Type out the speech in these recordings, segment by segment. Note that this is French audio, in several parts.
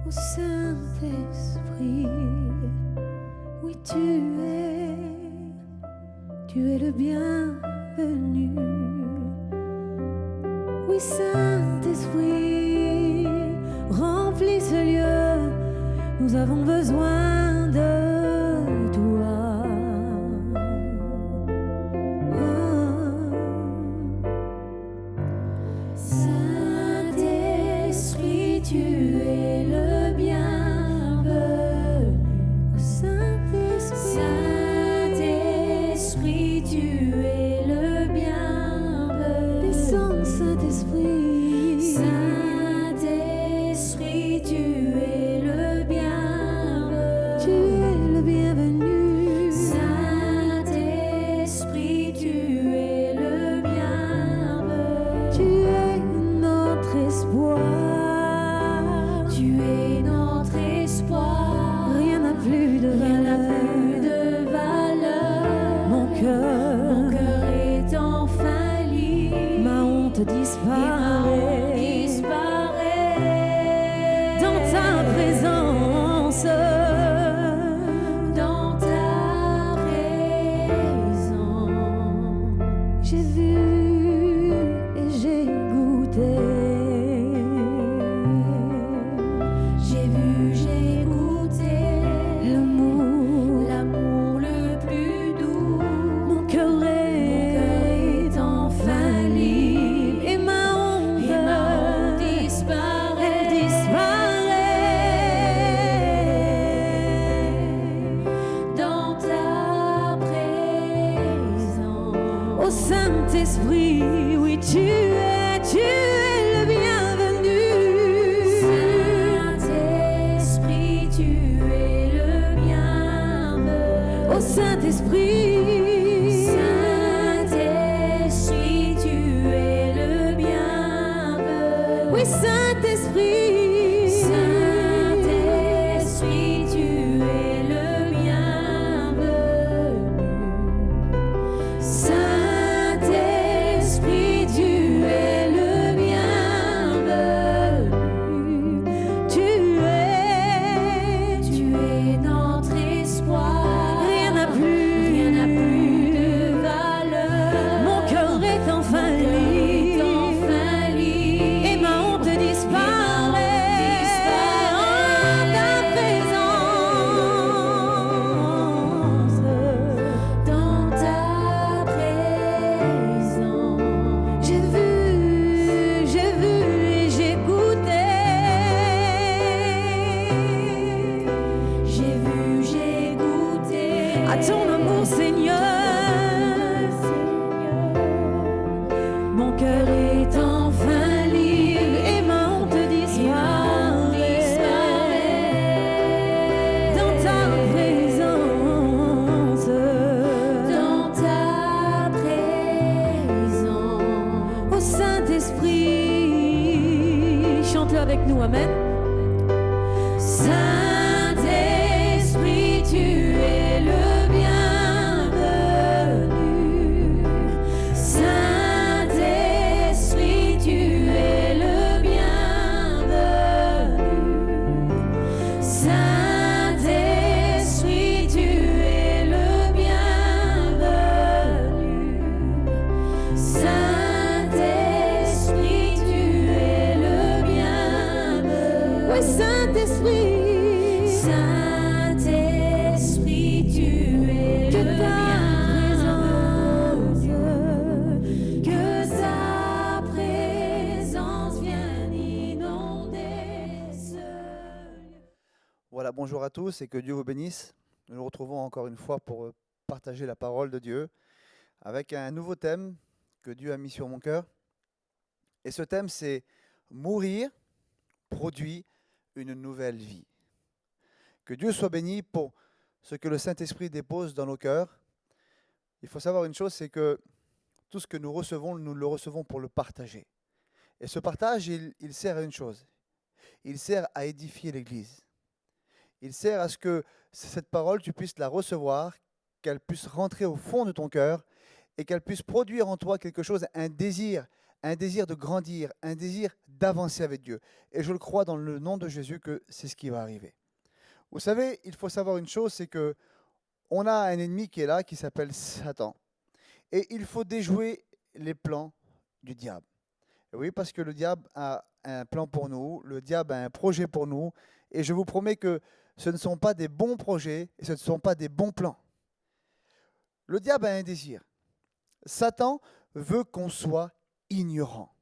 Ô Saint-Esprit, oui tu es le bienvenu. Oui Saint-Esprit, remplis ce lieu, nous avons besoin de toi. Saint-Esprit, tu es le bienvenu. Saint-Esprit, tu es le bienvenu. Descends, Saint-Esprit. Saint-Esprit, tu es le bienvenu. Tu es le bienvenu. Saint-Esprit, tu es le bienvenu. Tu es notre espoir. Tu es notre espoir. Rien n'a plus de valeur. Mon cœur est enfin libre. Ma honte disparaît. Dans ta présence. Dans ta présence. J'ai vu et j'ai goûté. J'ai vu, j'ai goûté l'amour le plus doux. Mon cœur est enfin libre et ma honte disparaît. Elle disparaît dans ta présence. Ô Saint-Esprit, oui tu es le bienvenu. Saint-Esprit, tu es le bienvenu. Ô Saint-Esprit, Saint-Esprit, tu es le bienvenu. Oui Saint-Esprit, Saint-Esprit, tu es le bienvenu. Saint-Esprit, tu es le bienvenu. Tu es notre espoir. Rien n'a plus de valeur. Mon cœur est enfin libre. Et ma honte disparaît. En ta présence. Dans ta présence. J'ai vu et j'ai goûté. J'ai vu, j'ai goûté à ton amour, Seigneur. Mon cœur est enfin libre et ma honte disparaît. Dans ta présence. Dans ta présence. Ô Saint-Esprit, chante-le avec nous, amen. Saint-Esprit, tu es le bienvenu. Saint-Esprit, tu es le bienvenu. Saint-Esprit, tu es le bienvenu. Saint-Esprit, tu es le bienvenu. Oui, Saint-Esprit. Saint-Esprit, tu es le bienvenu. Que ta présence vienne inonder ce lieu. Voilà, bonjour à tous et que Dieu vous bénisse. Nous nous retrouvons encore une fois pour partager la parole de Dieu avec un nouveau thème que Dieu a mis sur mon cœur. Et ce thème, c'est « Mourir produit une nouvelle vie ». Que Dieu soit béni pour ce que le Saint-Esprit dépose dans nos cœurs. Il faut savoir une chose, c'est que tout ce que nous le recevons pour le partager. Et ce partage, il sert à une chose. Il sert à édifier l'Église. Il sert à ce que cette parole, tu puisses la recevoir, qu'elle puisse rentrer au fond de ton cœur et qu'elle puisse produire en toi quelque chose, un désir, un désir de grandir, un désir d'avancer avec Dieu. Et je le crois dans le nom de Jésus que c'est ce qui va arriver. Vous savez, il faut savoir une chose, c'est que on a un ennemi qui est là, qui s'appelle Satan. Et il faut déjouer les plans du diable. Et oui, parce que le diable a un plan pour nous, le diable a un projet pour nous, et je vous promets que ce ne sont pas des bons projets, et ce ne sont pas des bons plans. Le diable a un désir. Satan veut qu'on soit ignorant.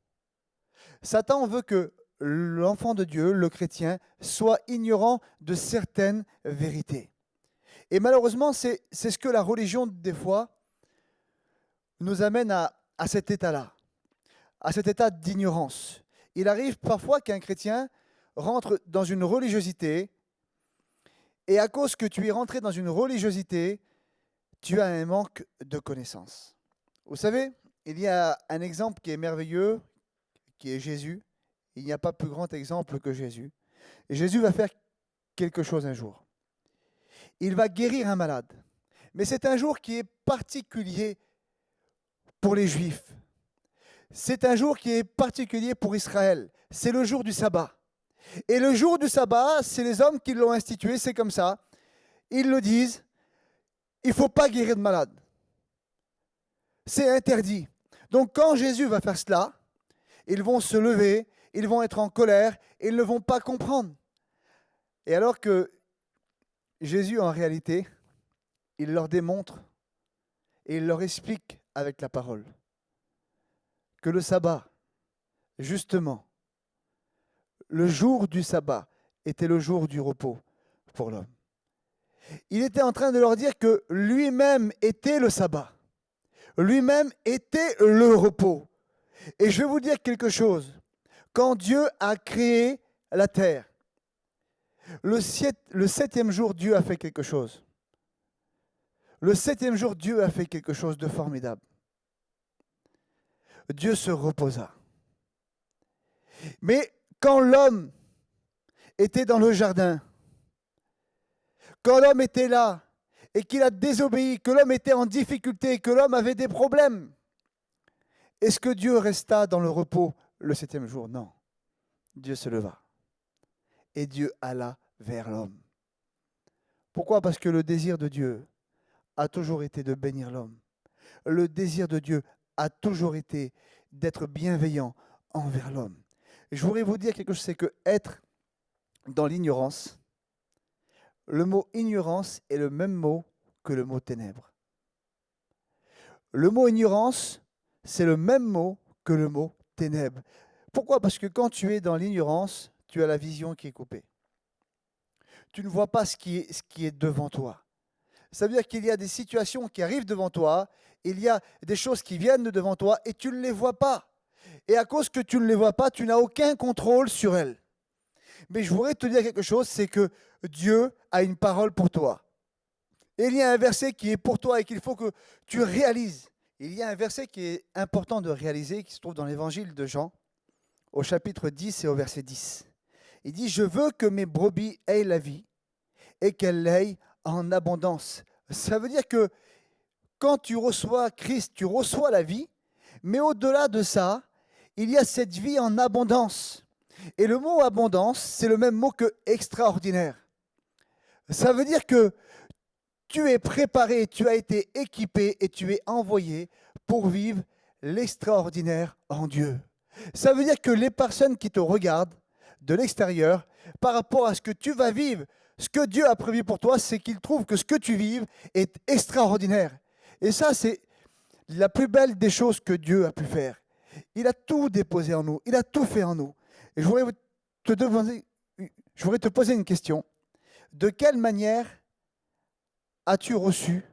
Satan veut que l'enfant de Dieu, le chrétien, soit ignorant de certaines vérités. Et malheureusement, c'est ce que la religion, des fois, nous amène à cet état-là, à cet état d'ignorance. Il arrive parfois qu'un chrétien rentre dans une religiosité, et à cause que tu es rentré dans une religiosité, tu as un manque de connaissances. Vous savez, il y a un exemple qui est merveilleux, qui est Jésus. Il n'y a pas plus grand exemple que Jésus. Et Jésus va faire quelque chose un jour. Il va guérir un malade. Mais c'est un jour qui est particulier pour les Juifs. C'est un jour qui est particulier pour Israël. C'est le jour du sabbat. Et le jour du sabbat, c'est les hommes qui l'ont institué, c'est comme ça. Ils le disent, il ne faut pas guérir de malade. C'est interdit. Donc quand Jésus va faire cela, ils vont se lever, ils vont être en colère, ils ne vont pas comprendre. Et alors que Jésus, en réalité, il leur démontre et il leur explique avec la parole que le sabbat, justement, le jour du sabbat était le jour du repos pour l'homme. Il était en train de leur dire que lui-même était le sabbat. Lui-même était le repos. Et je vais vous dire quelque chose. Quand Dieu a créé la terre, le septième jour, Dieu a fait quelque chose. Le septième jour, Dieu a fait quelque chose de formidable. Dieu se reposa. Mais quand l'homme était dans le jardin, quand l'homme était là et qu'il a désobéi, que l'homme était en difficulté, que l'homme avait des problèmes, est-ce que Dieu resta dans le repos le septième jour? Non. Dieu se leva. Et Dieu alla vers l'homme. Pourquoi? Parce que le désir de Dieu a toujours été de bénir l'homme. Le désir de Dieu a toujours été d'être bienveillant envers l'homme. Je voudrais vous dire quelque chose, c'est que être dans l'ignorance, le mot ignorance est le même mot que le mot ténèbres. Le mot ignorance, c'est le même mot que le mot ténèbres. Pourquoi? Parce que quand tu es dans l'ignorance, tu as la vision qui est coupée. Tu ne vois pas ce qui est devant toi. Ça veut dire qu'il y a des situations qui arrivent devant toi, il y a des choses qui viennent de devant toi et tu ne les vois pas. Et à cause que tu ne les vois pas, tu n'as aucun contrôle sur elles. Mais je voudrais te dire quelque chose, c'est que Dieu a une parole pour toi. Et il y a un verset qui est pour toi et qu'il faut que tu réalises. Il y a un verset qui est important de réaliser, qui se trouve dans l'évangile de Jean, au chapitre 10 et au verset 10. Il dit « Je veux que mes brebis aient la vie et qu'elles l'aient en abondance. » Ça veut dire que quand tu reçois Christ, tu reçois la vie, mais au-delà de ça, il y a cette vie en abondance. Et le mot abondance, c'est le même mot que extraordinaire. Ça veut dire que tu es préparé, tu as été équipé et tu es envoyé pour vivre l'extraordinaire en Dieu. Ça veut dire que les personnes qui te regardent de l'extérieur, par rapport à ce que tu vas vivre, ce que Dieu a prévu pour toi, c'est qu'ils trouvent que ce que tu vives est extraordinaire. Et ça, c'est la plus belle des choses que Dieu a pu faire. Il a tout déposé en nous, il a tout fait en nous. Et je voudrais te poser une question. De quelle manière as-tu reçu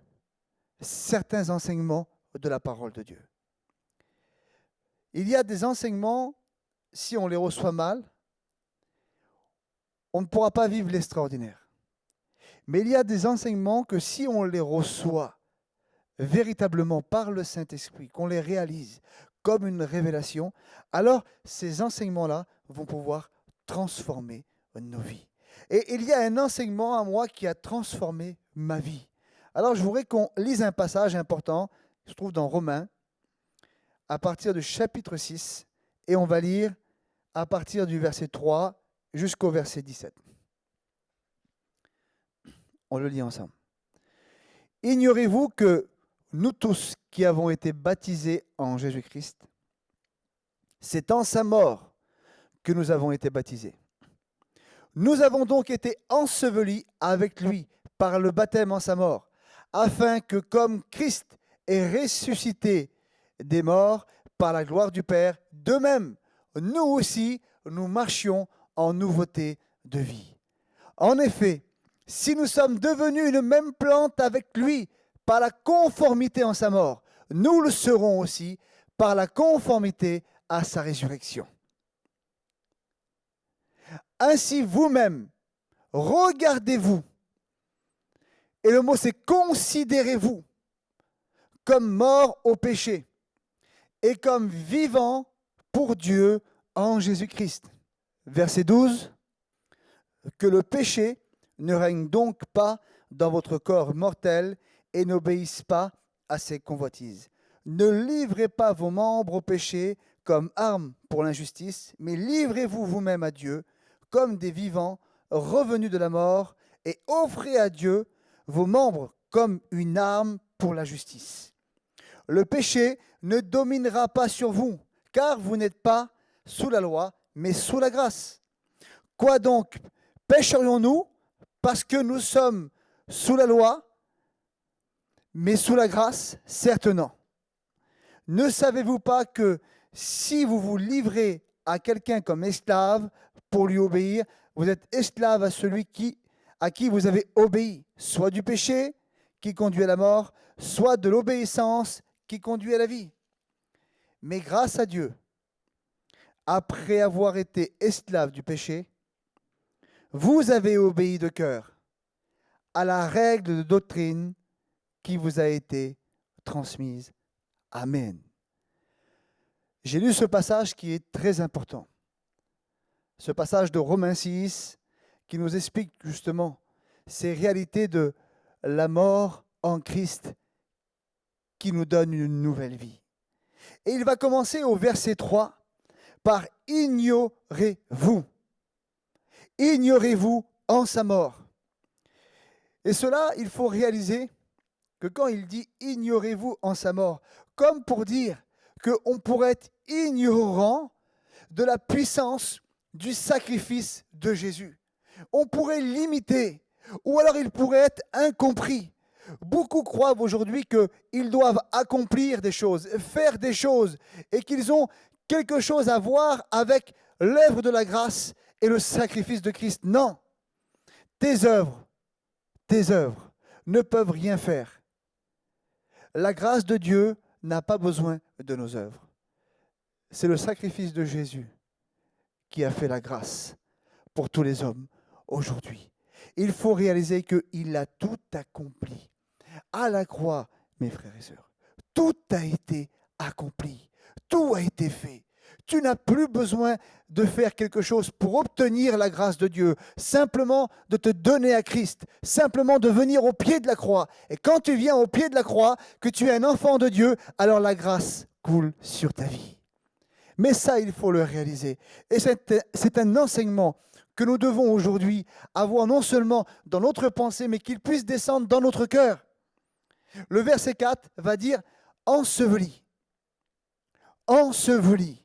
certains enseignements de la parole de Dieu? Il y a des enseignements, si on les reçoit mal, on ne pourra pas vivre l'extraordinaire. Mais il y a des enseignements que si on les reçoit véritablement par le Saint-Esprit, qu'on les réalise comme une révélation, alors ces enseignements-là vont pouvoir transformer nos vies. Et il y a un enseignement à moi qui a transformé ma vie. Alors je voudrais qu'on lise un passage important, qui se trouve dans Romains, à partir du chapitre 6 et on va lire à partir du verset 3 jusqu'au verset 17. On le lit ensemble. Ignorez-vous que nous tous qui avons été baptisés en Jésus-Christ, c'est en sa mort que nous avons été baptisés. Nous avons donc été ensevelis avec lui par le baptême en sa mort, afin que comme Christ est ressuscité des morts par la gloire du Père, de même, nous aussi, nous marchions en nouveauté de vie. En effet, si nous sommes devenus une même plante avec lui par la conformité en sa mort, nous le serons aussi par la conformité à sa résurrection. Ainsi vous-même, regardez-vous, et le mot c'est considérez-vous, comme morts au péché, et comme vivants pour Dieu en Jésus-Christ. Verset 12, que le péché ne règne donc pas dans votre corps mortel et n'obéisse pas à ses convoitises. Ne livrez pas vos membres au péché comme armes pour l'injustice, mais livrez-vous vous-même à Dieu comme des vivants revenus de la mort et offrez à Dieu vos membres comme une arme pour la justice. Le péché ne dominera pas sur vous, car vous n'êtes pas sous la loi, mais sous la grâce. Quoi donc? Pécherions-nous parce que nous sommes sous la loi, mais sous la grâce? Certes non. Ne savez-vous pas que si vous vous livrez à quelqu'un comme esclave pour lui obéir, vous êtes esclave à celui à qui vous avez obéi, soit du péché qui conduit à la mort, soit de l'obéissance qui conduit à la vie. Mais grâce à Dieu, après avoir été esclave du péché, vous avez obéi de cœur à la règle de doctrine qui vous a été transmise. Amen. J'ai lu ce passage qui est très important. Ce passage de Romains 6 qui nous explique justement ces réalités de la mort en Christ qui nous donne une nouvelle vie. Et il va commencer au verset 3 par « Ignorez-vous ». Ignorez-vous en sa mort. Et cela, il faut réaliser que quand il dit « ignorez-vous en sa mort », comme pour dire qu'on pourrait être ignorant de la puissance du sacrifice de Jésus. On pourrait limiter, ou alors il pourrait être incompris. Beaucoup croient aujourd'hui qu'ils doivent accomplir des choses, faire des choses, et qu'ils ont quelque chose à voir avec l'œuvre de la grâce et le sacrifice de Christ. Non, tes œuvres ne peuvent rien faire. La grâce de Dieu n'a pas besoin de nos œuvres. C'est le sacrifice de Jésus qui a fait la grâce pour tous les hommes aujourd'hui. Il faut réaliser qu'il a tout accompli. À la croix, mes frères et sœurs, tout a été accompli. Tout a été fait. Tu n'as plus besoin de faire quelque chose pour obtenir la grâce de Dieu, simplement de te donner à Christ, simplement de venir au pied de la croix. Et quand tu viens au pied de la croix, que tu es un enfant de Dieu, alors la grâce coule sur ta vie. Mais ça, il faut le réaliser. Et c'est un enseignement que nous devons aujourd'hui avoir non seulement dans notre pensée, mais qu'il puisse descendre dans notre cœur. Le verset 4 va dire « enseveli ». Enseveli.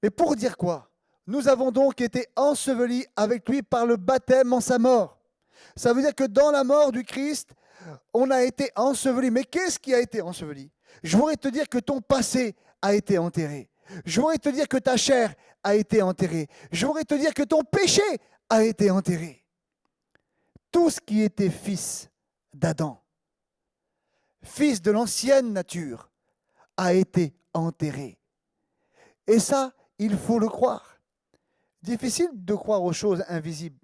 Mais pour dire quoi? Nous avons donc été ensevelis avec lui par le baptême en sa mort. Ça veut dire que dans la mort du Christ, on a été ensevelis. Mais qu'est-ce qui a été enseveli? Je voudrais te dire que ton passé a été enterré. Je voudrais te dire que ta chair a été enterrée. Je voudrais te dire que ton péché a été enterré. Tout ce qui était fils d'Adam, fils de l'ancienne nature, a été enterré. Et ça, il faut le croire. Difficile de croire aux choses invisibles.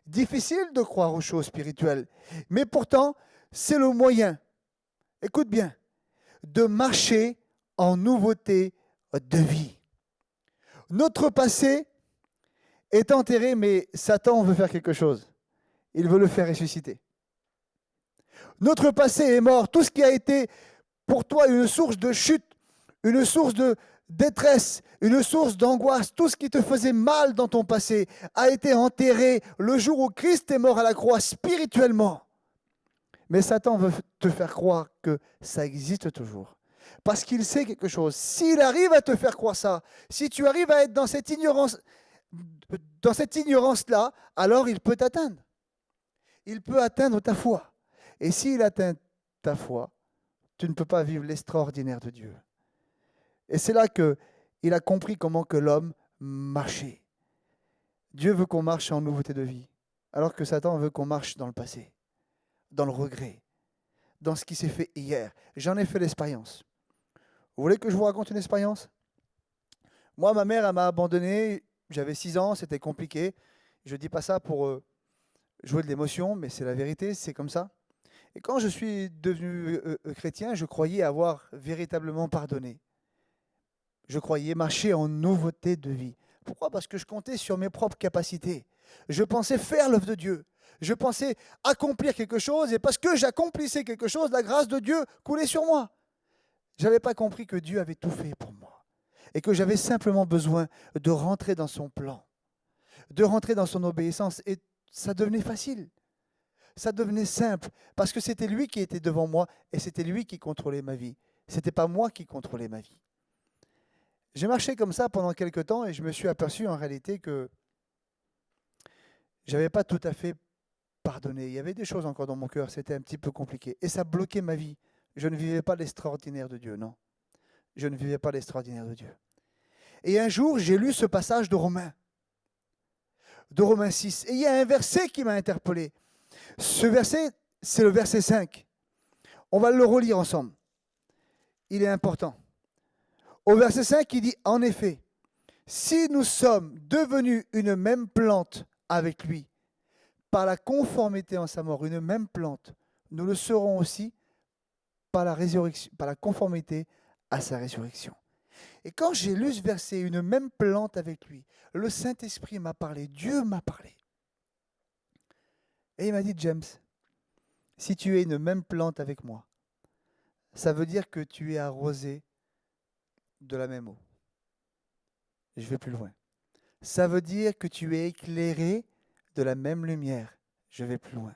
Difficile de croire aux choses spirituelles. Mais pourtant, c'est le moyen, écoute bien, de marcher en nouveauté de vie. Notre passé est enterré, mais Satan veut faire quelque chose. Il veut le faire ressusciter. Notre passé est mort. Tout ce qui a été pour toi une source de chute, une source de détresse, une source d'angoisse. Tout ce qui te faisait mal dans ton passé a été enterré le jour où Christ est mort à la croix spirituellement. Mais Satan veut te faire croire que ça existe toujours. Parce qu'il sait quelque chose. S'il arrive à te faire croire ça, si tu arrives à être dans cette ignorance-là, alors il peut t'atteindre. Il peut atteindre ta foi. Et s'il atteint ta foi, tu ne peux pas vivre l'extraordinaire de Dieu. Et c'est là qu'il a compris comment que l'homme marchait. Dieu veut qu'on marche en nouveauté de vie, alors que Satan veut qu'on marche dans le passé, dans le regret, dans ce qui s'est fait hier. J'en ai fait l'expérience. Vous voulez que je vous raconte une expérience? Moi, ma mère, elle m'a abandonné. J'avais 6 ans, c'était compliqué. Je ne dis pas ça pour jouer de l'émotion, mais c'est la vérité, c'est comme ça. Et quand je suis devenu chrétien, je croyais avoir véritablement pardonné. Je croyais marcher en nouveauté de vie. Pourquoi? Parce que je comptais sur mes propres capacités. Je pensais faire l'œuvre de Dieu. Je pensais accomplir quelque chose, et parce que j'accomplissais quelque chose, la grâce de Dieu coulait sur moi. Je n'avais pas compris que Dieu avait tout fait pour moi et que j'avais simplement besoin de rentrer dans son plan, de rentrer dans son obéissance, et ça devenait facile. Ça devenait simple parce que c'était lui qui était devant moi et c'était lui qui contrôlait ma vie. Ce n'était pas moi qui contrôlais ma vie. J'ai marché comme ça pendant quelques temps et je me suis aperçu en réalité que je n'avais pas tout à fait pardonné. Il y avait des choses encore dans mon cœur, c'était un petit peu compliqué. Et ça bloquait ma vie. Je ne vivais pas l'extraordinaire de Dieu, non. Je ne vivais pas l'extraordinaire de Dieu. Et un jour, j'ai lu ce passage de Romains 6. Et il y a un verset qui m'a interpellé. Ce verset, c'est le verset 5. On va le relire ensemble. Il est important. Au verset 5, il dit, en effet, si nous sommes devenus une même plante avec lui, par la conformité en sa mort, une même plante, nous le serons aussi par la résurrection, par la conformité à sa résurrection. Et quand j'ai lu ce verset, une même plante avec lui, le Saint-Esprit m'a parlé, Dieu m'a parlé. Et il m'a dit, James, si tu es une même plante avec moi, ça veut dire que tu es arrosé de la même eau. Je vais plus loin. Ça veut dire que tu es éclairé de la même lumière. Je vais plus loin.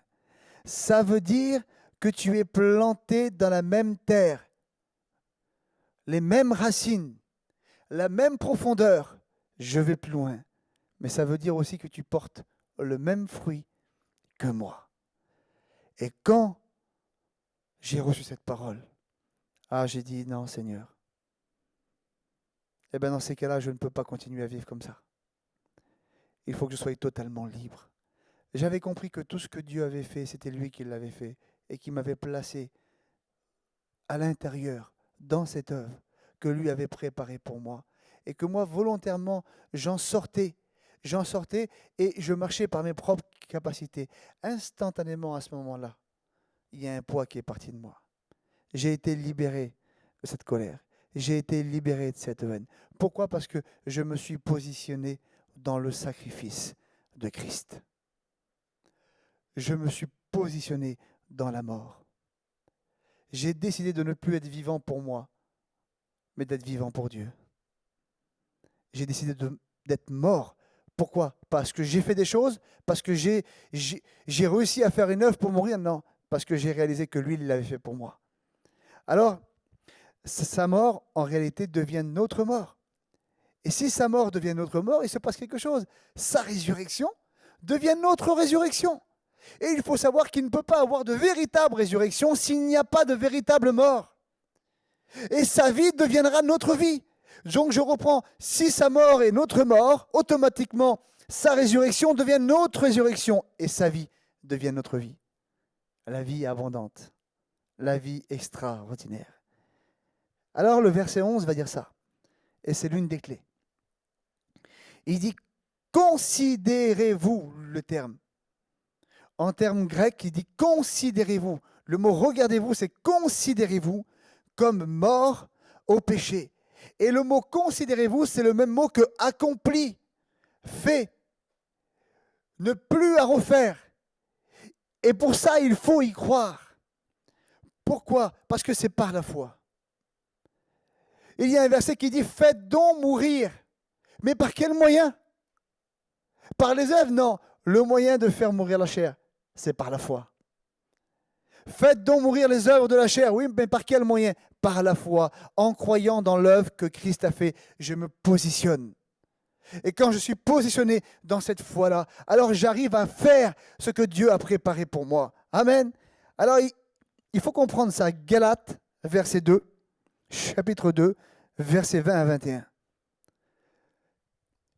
Ça veut dire que tu es planté dans la même terre, les mêmes racines, la même profondeur. Je vais plus loin. Mais ça veut dire aussi que tu portes le même fruit que moi. Et quand j'ai reçu cette parole, j'ai dit non, Seigneur. Eh bien, dans ces cas-là, je ne peux pas continuer à vivre comme ça. Il faut que je sois totalement libre. J'avais compris que tout ce que Dieu avait fait, c'était lui qui l'avait fait et qui m'avait placé à l'intérieur, dans cette œuvre que lui avait préparée pour moi. Et que moi, volontairement, j'en sortais et je marchais par mes propres capacités. Instantanément, à ce moment-là, il y a un poids qui est parti de moi. J'ai été libéré de cette colère. J'ai été libéré de cette haine. Pourquoi? Parce que je me suis positionné dans le sacrifice de Christ. Je me suis positionné dans la mort. J'ai décidé de ne plus être vivant pour moi, mais d'être vivant pour Dieu. J'ai décidé d'être mort. Pourquoi? Parce que j'ai fait des choses, parce que j'ai réussi à faire une œuvre pour mourir? Non, parce que j'ai réalisé que lui, il l'avait fait pour moi. Alors, sa mort, en réalité, devient notre mort. Et si sa mort devient notre mort, il se passe quelque chose. Sa résurrection devient notre résurrection. Et il faut savoir qu'il ne peut pas avoir de véritable résurrection s'il n'y a pas de véritable mort. Et sa vie deviendra notre vie. Donc je reprends, si sa mort est notre mort, automatiquement, sa résurrection devient notre résurrection. Et sa vie devient notre vie. La vie abondante. La vie extraordinaire. Alors le verset 11 va dire ça. Et c'est l'une des clés. Il dit, considérez-vous le terme. En termes grecs, il dit considérez-vous. Le mot regardez-vous, c'est considérez-vous comme mort au péché. Et le mot considérez-vous, c'est le même mot que accompli, fait, ne plus à refaire. Et pour ça, il faut y croire. Pourquoi? Parce que c'est par la foi. Il y a un verset qui dit « Faites donc mourir ». Mais par quel moyen? Par les œuvres? Non. Le moyen de faire mourir la chair, c'est par la foi. Faites donc mourir les œuvres de la chair. Oui, mais par quel moyen? Par la foi. En croyant dans l'œuvre que Christ a fait, je me positionne. Et quand je suis positionné dans cette foi-là, alors j'arrive à faire ce que Dieu a préparé pour moi. Amen. Alors, il faut comprendre ça. Galates, verset 2, chapitre 2, versets 20 à 21.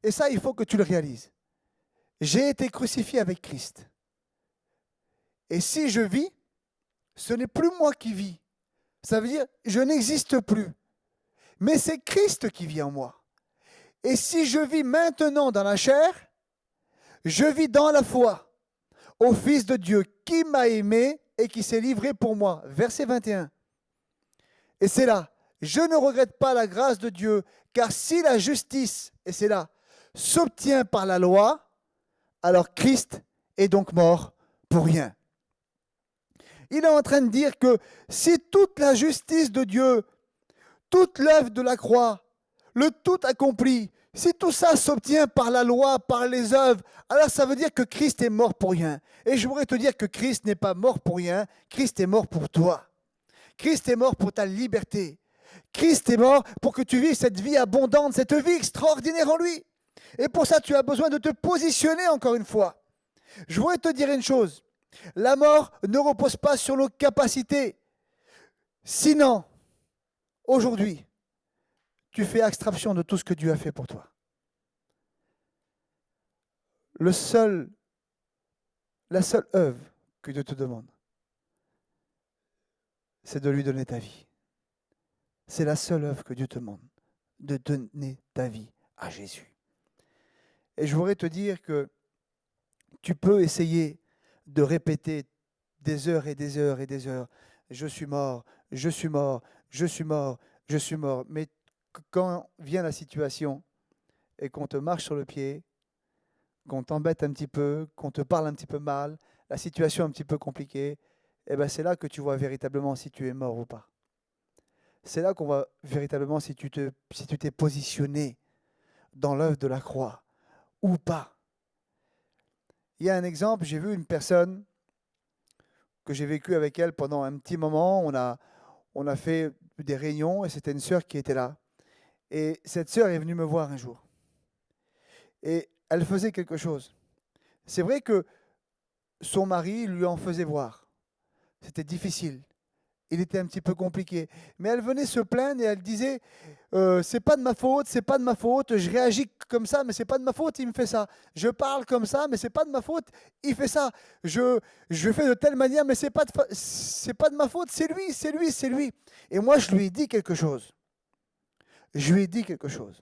Et ça, il faut que tu le réalises. J'ai été crucifié avec Christ. Et si je vis, ce n'est plus moi qui vis. Ça veut dire, je n'existe plus. Mais c'est Christ qui vit en moi. Et si je vis maintenant dans la chair, je vis dans la foi au Fils de Dieu qui m'a aimé et qui s'est livré pour moi. Verset 21. Et c'est là, je ne regrette pas la grâce de Dieu, car si la justice, et c'est là, s'obtient par la loi, alors Christ est donc mort pour rien. Il est en train de dire que si toute la justice de Dieu, toute l'œuvre de la croix, le tout accompli, si tout ça s'obtient par la loi, par les œuvres, alors ça veut dire que Christ est mort pour rien. Et je voudrais te dire que Christ n'est pas mort pour rien, Christ est mort pour toi. Christ est mort pour ta liberté. Christ est mort pour que tu vives cette vie abondante, cette vie extraordinaire en lui. Et pour ça, tu as besoin de te positionner encore une fois. Je voudrais te dire une chose. La mort ne repose pas sur nos capacités. Sinon, aujourd'hui, tu fais abstraction de tout ce que Dieu a fait pour toi. La seule œuvre que Dieu te demande, c'est de lui donner ta vie. C'est la seule œuvre que Dieu te demande, de donner ta vie à Jésus. Et je voudrais te dire que tu peux essayer de répéter des heures et des heures et des heures. Je suis mort, je suis mort, je suis mort, je suis mort. Mais quand vient la situation et qu'on te marche sur le pied, qu'on t'embête un petit peu, qu'on te parle un petit peu mal, la situation un petit peu compliquée, eh ben c'est là que tu vois véritablement si tu es mort ou pas. C'est là qu'on voit véritablement si tu t'es positionné dans l'œuvre de la croix ou pas. Il y a un exemple, j'ai vu une personne que j'ai vécu avec elle pendant un petit moment. On a fait des réunions et c'était une sœur qui était là. Et cette sœur est venue me voir un jour. Et elle faisait quelque chose. C'est vrai que son mari lui en faisait voir. C'était difficile. Il était un petit peu compliqué. Mais elle venait se plaindre et elle disait c'est pas de ma faute, c'est pas de ma faute, je réagis comme ça, mais c'est pas de ma faute, il me fait ça. Je parle comme ça, mais c'est pas de ma faute, il fait ça. Je fais de telle manière, mais c'est pas de ma faute, c'est lui, c'est lui, c'est lui. Et moi, je lui ai dit quelque chose. Je lui ai dit quelque chose.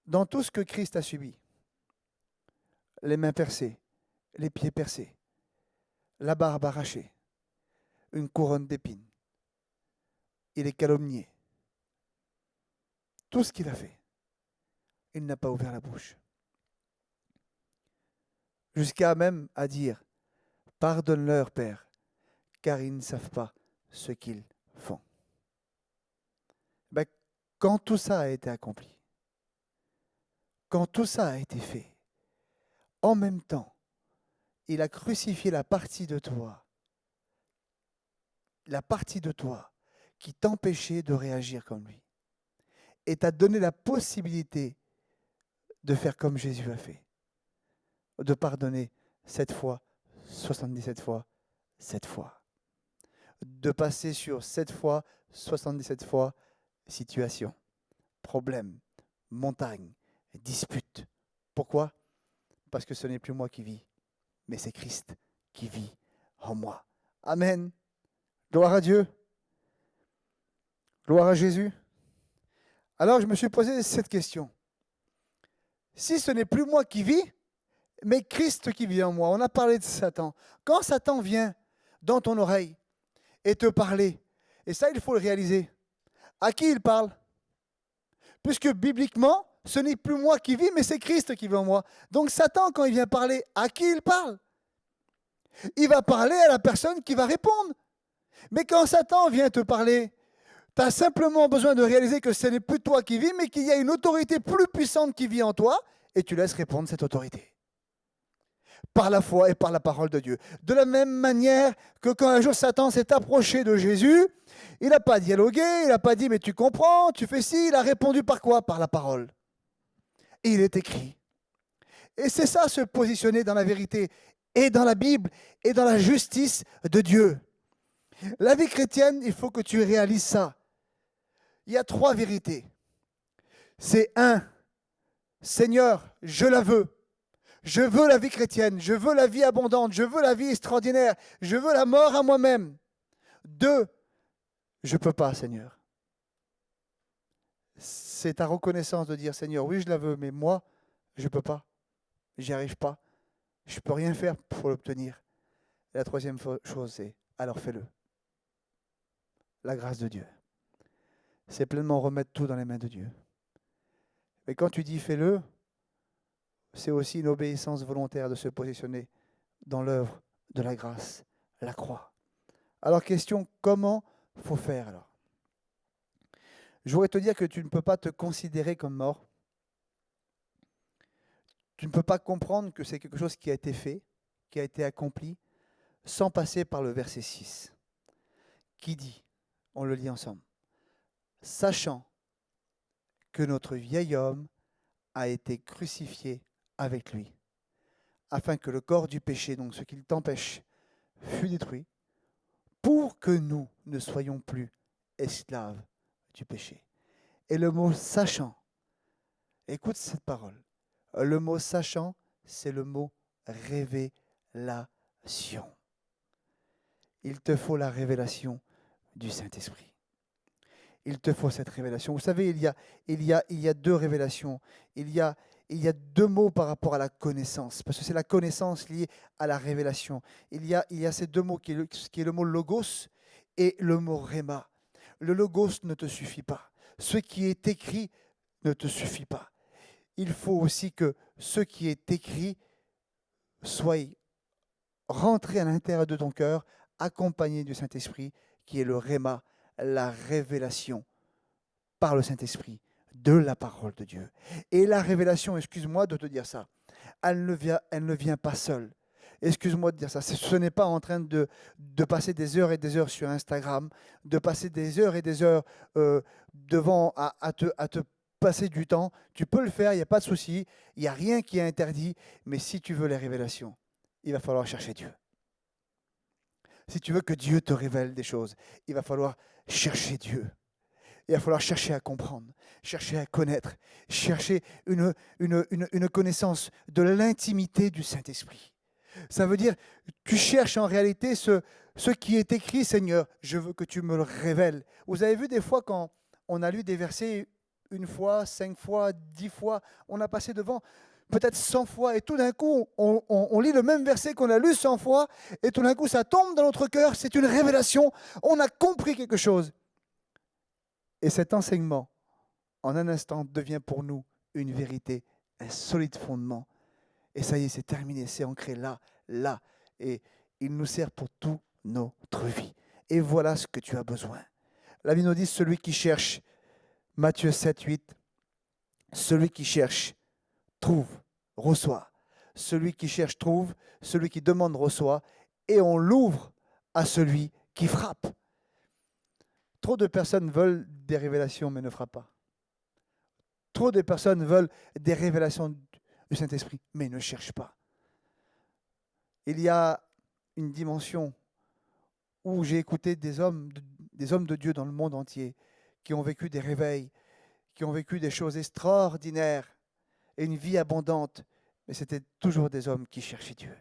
Dans tout ce que Christ a subi, les mains percées, les pieds percés, la barbe arrachée, une couronne d'épines, il est calomnié. Tout ce qu'il a fait, il n'a pas ouvert la bouche. Jusqu'à même à dire, pardonne-leur, Père, car ils ne savent pas ce qu'ils font. Ben, quand tout ça a été accompli, quand tout ça a été fait, en même temps, il a crucifié la partie de toi qui t'empêchait de réagir comme lui. Et t'a donné la possibilité de faire comme Jésus a fait, de pardonner 7 fois, 77 fois, 7 fois. De passer sur 7 fois, 77 fois, situation, problème, montagne, dispute. Pourquoi? Parce que ce n'est plus moi qui vis, mais c'est Christ qui vit en moi. Amen. Gloire à Dieu. Gloire à Jésus. Alors je me suis posé cette question. Si ce n'est plus moi qui vis, mais Christ qui vit en moi. On a parlé de Satan. Quand Satan vient dans ton oreille et te parler, et ça il faut le réaliser, à qui il parle? Puisque bibliquement, ce n'est plus moi qui vis, mais c'est Christ qui vit en moi. Donc Satan, quand il vient parler, à qui il parle? Il va parler à la personne qui va répondre. Mais quand Satan vient te parler, Tu as simplement besoin de réaliser que ce n'est plus toi qui vis, mais qu'il y a une autorité plus puissante qui vit en toi, et tu laisses répondre cette autorité. Par la foi et par la parole de Dieu. De la même manière que quand un jour Satan s'est approché de Jésus, il n'a pas dialogué, il n'a pas dit mais tu comprends, tu fais ci, il a répondu par quoi? Par la parole. Et il est écrit. Et c'est ça, se positionner dans la vérité, et dans la Bible, et dans la justice de Dieu. La vie chrétienne, il faut que tu réalises ça. Il y a 3 vérités. C'est 1, Seigneur, je la veux. Je veux la vie chrétienne, je veux la vie abondante, je veux la vie extraordinaire, je veux la mort à moi-même. 2, je ne peux pas, Seigneur. C'est ta reconnaissance de dire, Seigneur, oui, je la veux, mais moi, je ne peux pas. J'y arrive pas. Je ne peux rien faire pour l'obtenir. Et la 3e chose, c'est, alors fais-le. La grâce de Dieu. C'est pleinement remettre tout dans les mains de Dieu. Mais quand tu dis fais-le, c'est aussi une obéissance volontaire de se positionner dans l'œuvre de la grâce, la croix. Alors question, comment faut faire alors? Je voudrais te dire que tu ne peux pas te considérer comme mort. Tu ne peux pas comprendre que c'est quelque chose qui a été fait, qui a été accompli, sans passer par le verset 6, qui dit, on le lit ensemble, sachant que notre vieil homme a été crucifié avec lui, afin que le corps du péché, donc ce qui t'empêche, fût détruit, pour que nous ne soyons plus esclaves du péché. Et le mot sachant, écoute cette parole, le mot sachant, c'est le mot révélation. Il te faut la révélation du Saint-Esprit. Il te faut cette révélation. Vous savez, il y a 2 révélations. Il y a 2 mots par rapport à la connaissance, parce que c'est la connaissance liée à la révélation. Il y a ces 2 mots qui est le mot logos et le mot rhéma. Le logos ne te suffit pas. Ce qui est écrit ne te suffit pas. Il faut aussi que ce qui est écrit soit rentré à l'intérieur de ton cœur, accompagné du Saint-Esprit, qui est le rhéma, la révélation par le Saint-Esprit de la parole de Dieu. Et la révélation, excuse-moi de te dire ça, elle ne vient pas seule. Excuse-moi de dire ça. Ce n'est pas en train de passer des heures et des heures sur Instagram, de passer des heures et des heures devant à te passer du temps. Tu peux le faire, il n'y a pas de souci. Il n'y a rien qui est interdit. Mais si tu veux les révélations, il va falloir chercher Dieu. Si tu veux que Dieu te révèle des choses, il va falloir chercher Dieu. Il va falloir chercher à comprendre, chercher à connaître, chercher une connaissance de l'intimité du Saint-Esprit. Ça veut dire, tu cherches en réalité ce qui est écrit, Seigneur, je veux que tu me le révèles. Vous avez vu des fois quand on a lu des versets 1 fois, 5 fois, 10 fois, on a passé devant peut-être 100 fois, et tout d'un coup, on lit le même verset qu'on a lu 100 fois, et tout d'un coup, ça tombe dans notre cœur, c'est une révélation, on a compris quelque chose. Et cet enseignement, en un instant, devient pour nous une vérité, un solide fondement. Et ça y est, c'est terminé, c'est ancré là, là. Et il nous sert pour toute notre vie. Et voilà ce que tu as besoin. La Bible nous dit, celui qui cherche, Matthieu 7, 8, celui qui cherche, trouve, reçoit. Celui qui cherche, trouve. Celui qui demande, reçoit. Et on l'ouvre à celui qui frappe. Trop de personnes veulent des révélations, mais ne frappent pas. Trop de personnes veulent des révélations du Saint-Esprit, mais ne cherchent pas. Il y a une dimension où j'ai écouté des hommes de Dieu dans le monde entier qui ont vécu des réveils, qui ont vécu des choses extraordinaires et une vie abondante, mais c'était toujours des hommes qui cherchaient Dieu.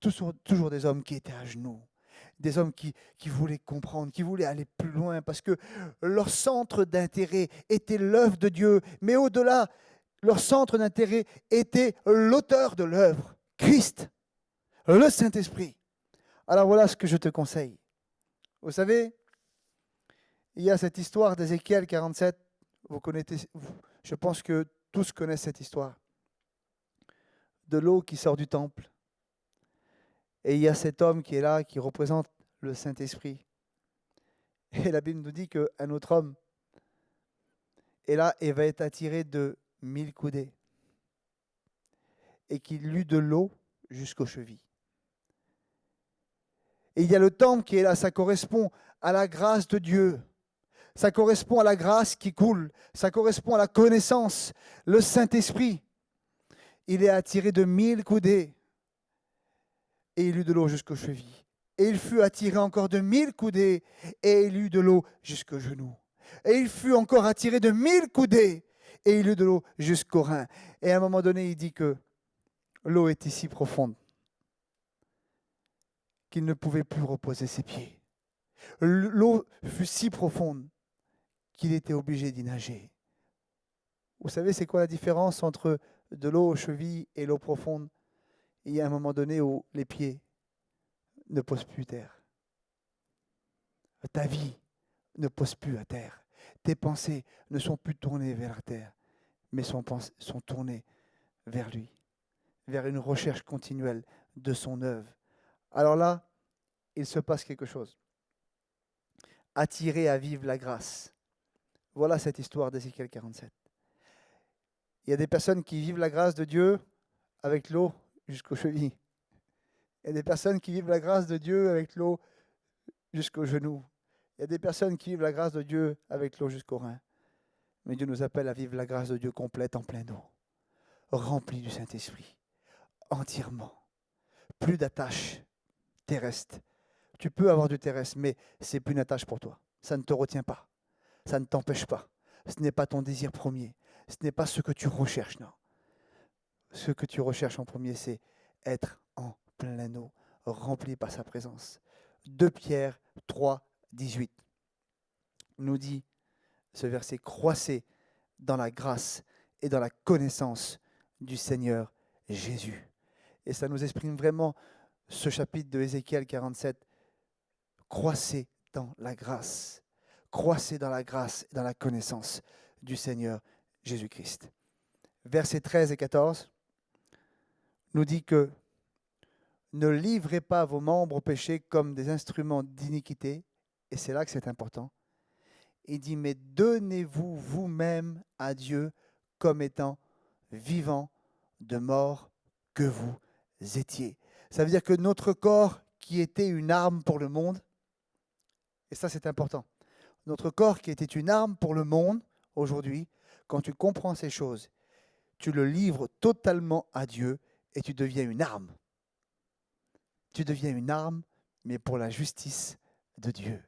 Toujours des hommes qui étaient à genoux, des hommes qui voulaient comprendre, qui voulaient aller plus loin, parce que leur centre d'intérêt était l'œuvre de Dieu, mais au-delà, leur centre d'intérêt était l'auteur de l'œuvre, Christ, le Saint-Esprit. Alors voilà ce que je te conseille. Vous savez, il y a cette histoire d'Ézéchiel 47, vous connaissez, je pense que tous connaissent cette histoire, de l'eau qui sort du temple. Et il y a cet homme qui est là, qui représente le Saint-Esprit. Et la Bible nous dit qu'un autre homme est là et va être attiré de 1000 coudées. Et qu'il eut de l'eau jusqu'aux chevilles. Et il y a le temple qui est là, ça correspond à la grâce de Dieu. Ça correspond à la grâce qui coule. Ça correspond à la connaissance. Le Saint-Esprit, il est attiré de 1000 coudées. Et il eut de l'eau jusqu'aux chevilles. Et il fut attiré encore de 1000 coudées. Et il eut de l'eau jusqu'aux genoux. Et il fut encore attiré de 1000 coudées. Et il eut de l'eau jusqu'aux reins. Et à un moment donné, il dit que l'eau était si profonde qu'il ne pouvait plus reposer ses pieds. L'eau fut si profonde qu'il était obligé d'y nager. Vous savez, c'est quoi la différence entre de l'eau aux chevilles et l'eau profonde? Il y a un moment donné où les pieds ne posent plus terre. Ta vie ne pose plus à terre. Tes pensées ne sont plus tournées vers la terre, mais sont tournées vers lui, vers une recherche continuelle de son œuvre. Alors là, il se passe quelque chose. Attiré à vivre la grâce. Voilà cette histoire d'Ézéchiel 47. Il y a des personnes qui vivent la grâce de Dieu avec l'eau jusqu'aux chevilles. Il y a des personnes qui vivent la grâce de Dieu avec l'eau jusqu'aux genoux. Il y a des personnes qui vivent la grâce de Dieu avec l'eau jusqu'aux reins. Mais Dieu nous appelle à vivre la grâce de Dieu complète en plein eau, remplie du Saint-Esprit, entièrement. Plus d'attaches terrestres. Tu peux avoir du terrestre, mais c'est plus une attache pour toi. Ça ne te retient pas. Ça ne t'empêche pas. Ce n'est pas ton désir premier. Ce n'est pas ce que tu recherches, non. Ce que tu recherches en premier, c'est être en plein eau, rempli par sa présence. 2 Pierre 3, 18 nous dit ce verset: croissez dans la grâce et dans la connaissance du Seigneur Jésus. Et ça nous exprime vraiment ce chapitre de Ézéchiel 47. Croissez dans la grâce. Croissez dans la grâce et dans la connaissance du Seigneur Jésus-Christ. Versets 13 et 14 nous dit que ne livrez pas vos membres au péché comme des instruments d'iniquité. Et c'est là que c'est important. Il dit, mais donnez-vous vous-même à Dieu comme étant vivant de mort que vous étiez. Ça veut dire que notre corps, qui était une arme pour le monde, et ça c'est important, notre corps qui était une arme pour le monde, aujourd'hui, quand tu comprends ces choses, tu le livres totalement à Dieu et tu deviens une arme. Tu deviens une arme, mais pour la justice de Dieu.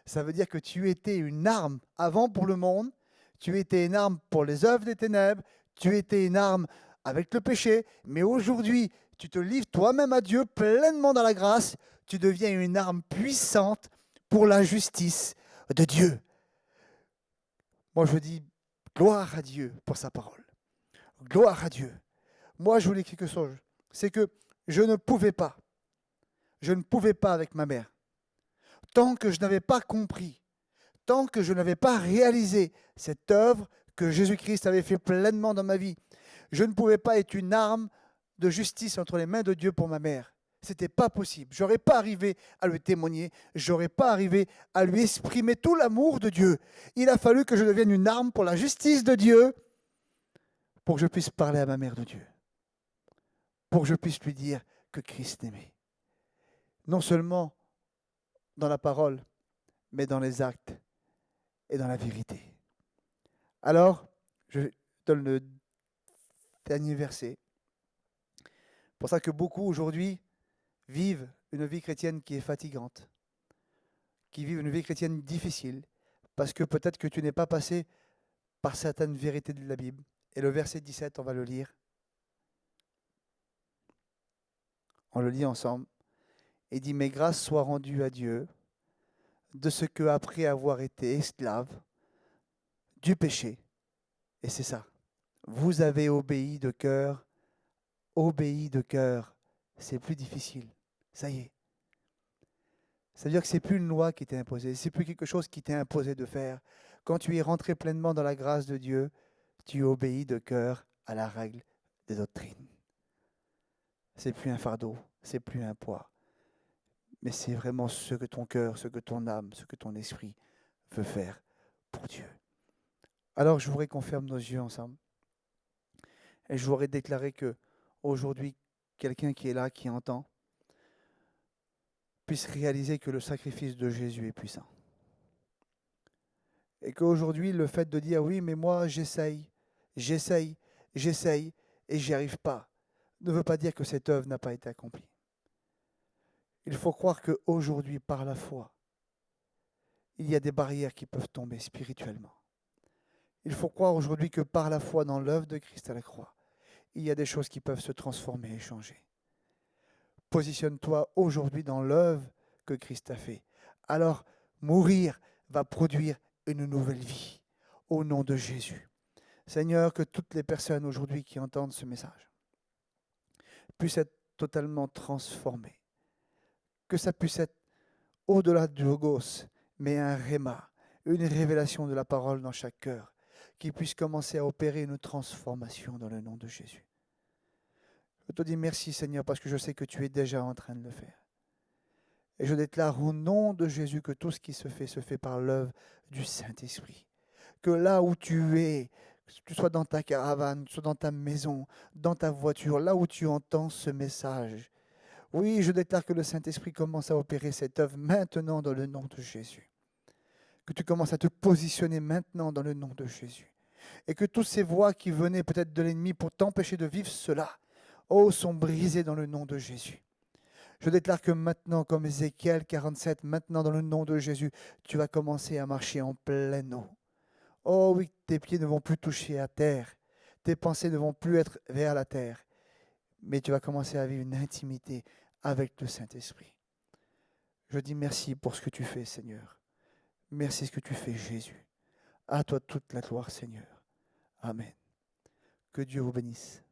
Ça veut dire que tu étais une arme avant pour le monde, tu étais une arme pour les œuvres des ténèbres, tu étais une arme avec le péché, mais aujourd'hui, tu te livres toi-même à Dieu pleinement dans la grâce, tu deviens une arme puissante pour la justice de Dieu. Moi, je dis gloire à Dieu pour sa parole. Gloire à Dieu. Moi, je voulais quelque chose. C'est que je ne pouvais pas avec ma mère. Tant que je n'avais pas compris, tant que je n'avais pas réalisé cette œuvre que Jésus-Christ avait fait pleinement dans ma vie, je ne pouvais pas être une arme de justice entre les mains de Dieu pour ma mère. Ce n'était pas possible. Je n'aurais pas arrivé à lui témoigner, je n'aurais pas arrivé à lui exprimer tout l'amour de Dieu. Il a fallu que je devienne une arme pour la justice de Dieu, pour que je puisse parler à ma mère de Dieu, pour que je puisse lui dire que Christ l'aimait. Non seulement dans la parole, mais dans les actes et dans la vérité. Alors, je donne le dernier verset. C'est pour ça que beaucoup aujourd'hui vivent une vie chrétienne qui est fatigante, qui vivent une vie chrétienne difficile, parce que peut-être que tu n'es pas passé par certaines vérités de la Bible. Et le verset 17, on va le lire. On le lit ensemble. Il dit, « Mais grâce soit rendue à Dieu de ce que, après avoir été esclave du péché, et c'est ça, vous avez obéi de cœur, c'est plus difficile, ça y est. Ça veut dire que ce n'est plus une loi qui t'est imposée, ce n'est plus quelque chose qui t'est imposé de faire. Quand tu es rentré pleinement dans la grâce de Dieu, tu obéis de cœur à la règle des doctrines. C'est plus un fardeau, c'est plus un poids. mais c'est vraiment ce que ton cœur, ce que ton âme, ce que ton esprit veut faire pour Dieu. Alors je voudrais qu'on ferme nos yeux ensemble et je voudrais déclarer que aujourd'hui, quelqu'un qui est là, qui entend, puisse réaliser que le sacrifice de Jésus est puissant. Et qu'aujourd'hui, le fait de dire oui, mais moi j'essaye et j'y arrive pas, ne veut pas dire que cette œuvre n'a pas été accomplie. Il faut croire qu'aujourd'hui, par la foi, il y a des barrières qui peuvent tomber spirituellement. Il faut croire aujourd'hui que par la foi dans l'œuvre de Christ à la croix, il y a des choses qui peuvent se transformer et changer. Positionne-toi aujourd'hui dans l'œuvre que Christ a fait. Alors, mourir va produire une nouvelle vie au nom de Jésus. Seigneur, que toutes les personnes aujourd'hui qui entendent ce message puissent être totalement transformées. Que ça puisse être au-delà du logos, mais un réma, une révélation de la parole dans chaque cœur, qui puisse commencer à opérer une transformation dans le nom de Jésus. Je te dis merci Seigneur parce que je sais que tu es déjà en train de le faire. Et je déclare au nom de Jésus que tout ce qui se fait par l'œuvre du Saint-Esprit. Que là où tu es, que tu sois dans ta caravane, que tu sois dans ta maison, dans ta voiture, là où tu entends ce message, oui, je déclare que le Saint-Esprit commence à opérer cette œuvre maintenant dans le nom de Jésus. Que tu commences à te positionner maintenant dans le nom de Jésus. Et que toutes ces voix qui venaient peut-être de l'ennemi pour t'empêcher de vivre cela, sont brisées dans le nom de Jésus. Je déclare que maintenant, comme Ézéchiel 47, maintenant dans le nom de Jésus, tu vas commencer à marcher en pleine eau. Oh oui, tes pieds ne vont plus toucher à terre, tes pensées ne vont plus être vers la terre, mais tu vas commencer à vivre une intimité avec le Saint-Esprit. Je dis merci pour ce que tu fais, Seigneur. Merci ce que tu fais, Jésus. À toi toute la gloire, Seigneur. Amen. Que Dieu vous bénisse.